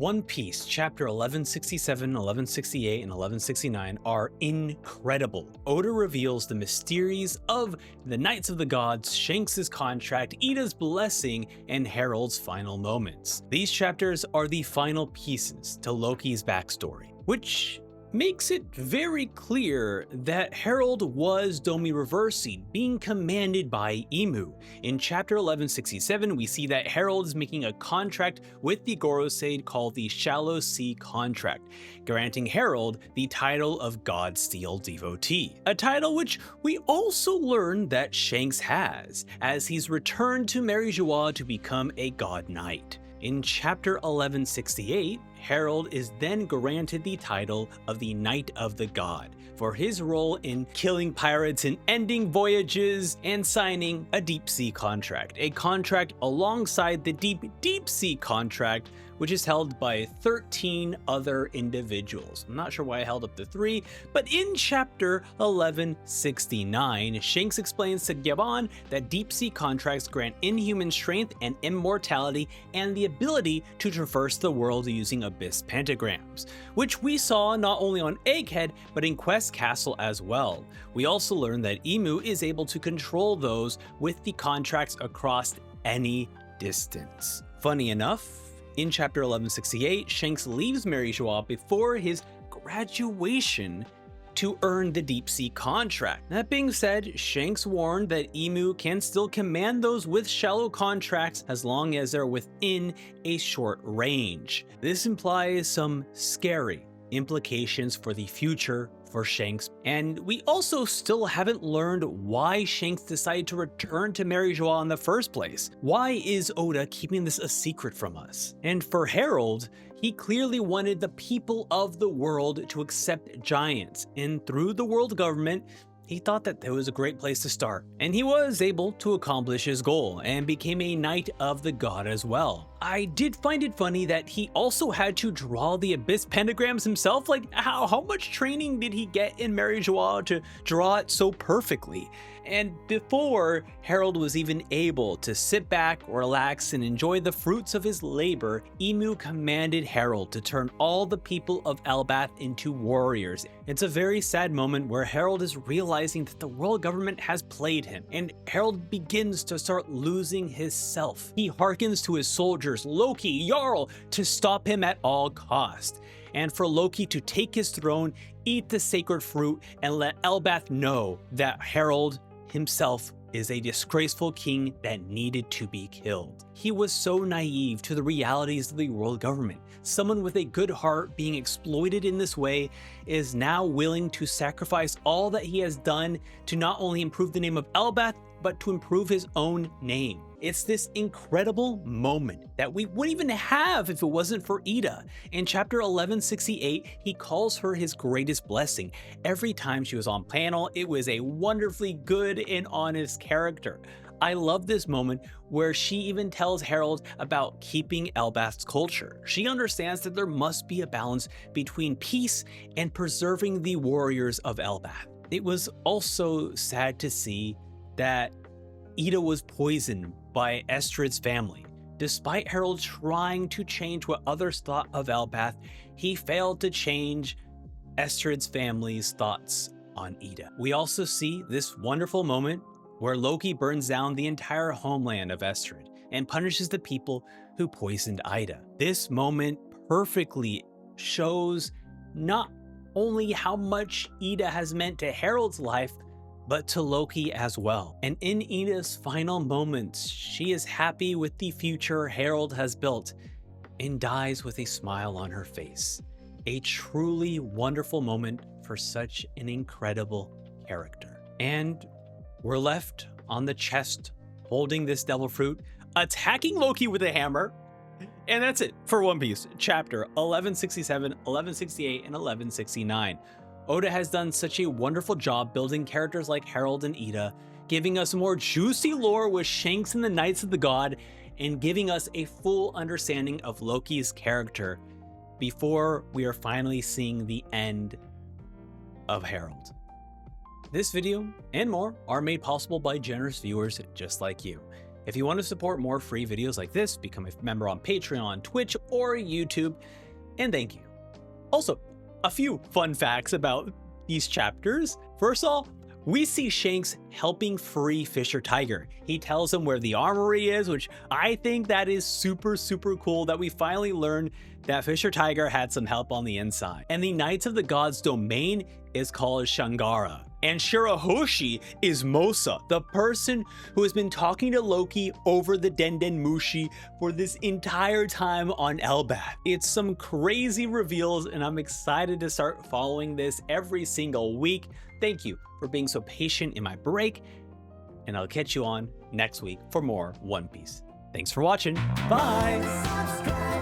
One Piece, chapter 1167, 1168, and 1169 are incredible. Oda reveals the mysteries of the Knights of the Gods, Shanks' contract, Ida's blessing, and Harold's final moments. These chapters are the final pieces to Loki's backstory, which makes it very clear that Harold was Domi Reversi, being commanded by Imu. In chapter 1167, we see that Harold is making a contract with the Goroseid called the Shallow Sea Contract, granting Harold the title of God Steel Devotee, a title which we also learn that Shanks has, as he's returned to Mary Joie to become a God Knight. In chapter 1168, Harold is then granted the title of the Knight of the God for his role in killing pirates and ending voyages and signing a deep sea contract, a contract alongside the deep sea contract, which is held by 13 other individuals. I'm not sure why I held up the 3, but in chapter 1169, Shanks explains to Gabon that deep sea contracts grant inhuman strength and immortality and the ability to traverse the world using abyss pentagrams, which we saw not only on Egghead, but in Quest Castle as well. We also learned that Imu is able to control those with the contracts across any distance. Funny enough, in chapter 1168, Shanks leaves Mary Joie before his graduation to earn the deep sea contract. That being said, Shanks warned that Imu can still command those with shallow contracts as long as they're within a short range. This implies some scary implications for the future for Shanks, and we also still haven't learned why Shanks decided to return to Mary Joie in the first place. Why is Oda keeping this a secret from us? And for Harold, he clearly wanted the people of the world to accept giants, and through the world government, he thought that was a great place to start. And he was able to accomplish his goal and became a Knight of the God as well. I did find it funny that he also had to draw the abyss pentagrams himself. Like, how much training did he get in Mary Joie to draw it so perfectly? And before Harold was even able to sit back, relax, and enjoy the fruits of his labor, Imu commanded Harold to turn all the people of Elbaf into warriors. It's a very sad moment where Harold is realizing that the world government has played him, and Harold begins to start losing his self. He hearkens to his soldiers, Loki, Jarl, to stop him at all cost, and for Loki to take his throne, eat the sacred fruit, and let Elbaf know that Harold himself is a disgraceful king that needed to be killed. He was so naive to the realities of the world government. Someone with a good heart being exploited in this way is now willing to sacrifice all that he has done to not only improve the name of Elbaf, but to improve his own name. It's this incredible moment that we wouldn't even have if it wasn't for Ida. In chapter 1168, he calls her his greatest blessing. Every time she was on panel, it was a wonderfully good and honest character. I love this moment where she even tells Harold about keeping Elbaf's culture. She understands that there must be a balance between peace and preserving the warriors of Elbaf. It was also sad to see that Ida was poisoned by Estrid's family. Despite Harold trying to change what others thought of Elbaf, he failed to change Estrid's family's thoughts on Ida. We also see this wonderful moment where Loki burns down the entire homeland of Estrid and punishes the people who poisoned Ida. This moment perfectly shows not only how much Ida has meant to Harold's life, but to Loki as well. And in Ida's final moments, she is happy with the future Harold has built and dies with a smile on her face. A truly wonderful moment for such an incredible character. And we're left on the chest holding this devil fruit, attacking Loki with a hammer. And that's it for One Piece, chapter 1167, 1168, and 1169. Oda has done such a wonderful job building characters like Harold and Ida, giving us more juicy lore with Shanks and the Knights of the God, and giving us a full understanding of Loki's character before we are finally seeing the end of Harold. This video and more are made possible by generous viewers just like you. If you want to support more free videos like this, become a member on Patreon, Twitch, or YouTube, and thank you. Also, a few fun facts about these chapters. First of all, we see Shanks helping free Fisher Tiger. He tells him where the armory is, which I think that is super, super cool that we finally learned that Fisher Tiger had some help on the inside. And the Knights of the Gods domain is called Shangara. And Shirahoshi is Mosa, the person who has been talking to Loki over the Denden Mushi for this entire time on Elbaf. It's some crazy reveals, and I'm excited to start following this every single week. Thank you for being so patient in my break, and I'll catch you on next week for more One Piece. Thanks for watching. Bye!